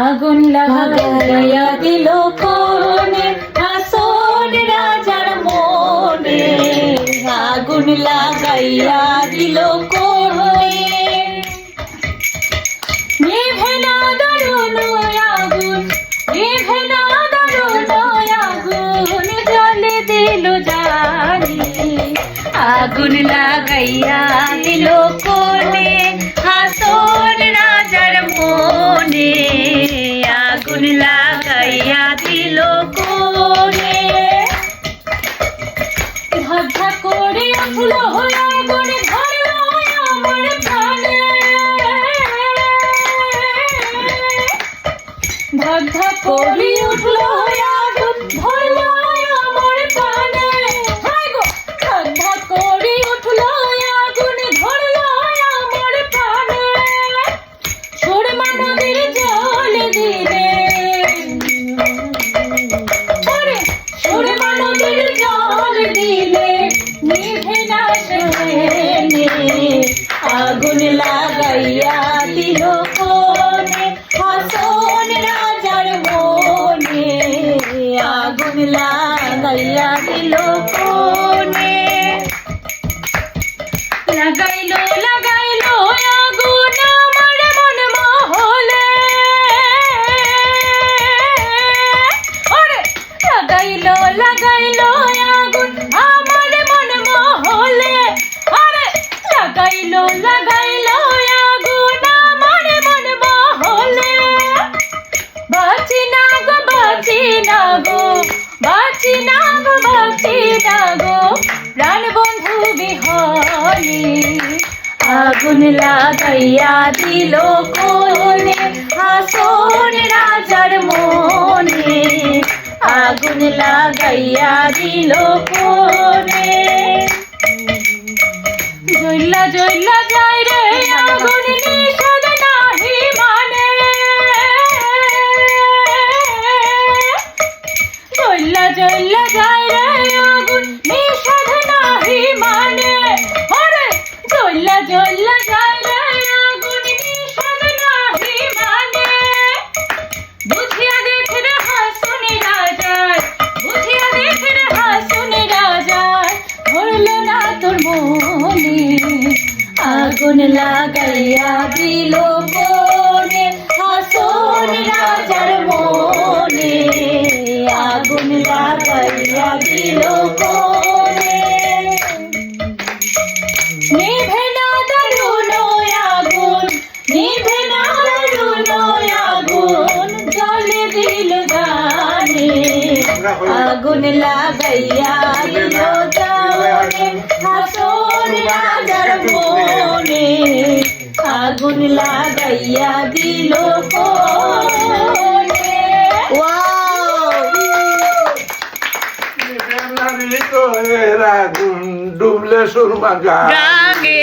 আগুন লাগাইয়া দিল কোনে আসন রাজার মনে, আগুন লাগাইয়া দিল কোনে। নিভে না দারুণ আগুন, নিভে না দারুণ আগুন, জ্বলে দিল জানি। আগুন লাগাইয়া দিল কোনে আসন রাজার মনে, আগুন লাগাইয়া দিল কোনে। ধাক ধাক করে উঠল আগুন, ধরল আমার প্রাণে। ধাক ধাক করে উঠল আগুন, ধরল আমার প্রাণে। ধাক ধাক করে উঠল আগুন, ধরল আমার প্রাণে। সুরমা নদীর জল দিলে, সুরমা নদীর জল দিলে নিভে না সেখানে। আগুন লাগাইয়া দিল কোনে আসন রাজার মনে, আগুন লাগাইয়া দিল কোনে। লাগাইলো লাগাইলো আগুন আমার মন মহলে, ওরে লাগাইলো লাগাইলো আগুন আমার মন মহলে, আরে লাগাইলো লাগাইলো আগুন আমার মন মহলে। বাঁচি না গো বাঁচি না গো, বাঁচি না গো বাঁচি না গো, প্রাণ বন্ধু বিহনে। আগুন লাগাইয়া দিল কোনে আসন রাজার মনে, আগুন লাগাইয়া দিল কোনে। জ্বলা জ্বলা যায় রে আগুন, নিষেধ নাহি মানে। জ্বলা জ্বলা যায় রে আগুন, নিষেধ নাহি মানে। ওরে জ্বলা জ্বলা যায় রে আগুন, নিষেধ নাহি মানে। বুঝিয়া দেখ রে হাসুন রাজায়, বুঝিয়া দেখ রে হাসুন রাজায়, ধরল না তোর মনে। আগুন লাগাইয়া দিল কোনে আসন রাজার মনে, আগুন লাগাইয়া দিল কোনে। নিভে না দারুণ আগুন, নিভে না দারুণ আগুন, জ্বলে দিল জানে। আগুন লাগাইয়া দিল জানে আসন রাজার মনে, আগুন লাগাইয়া দিল কোনে। আগুন ডুবলে সুরমা গাগে।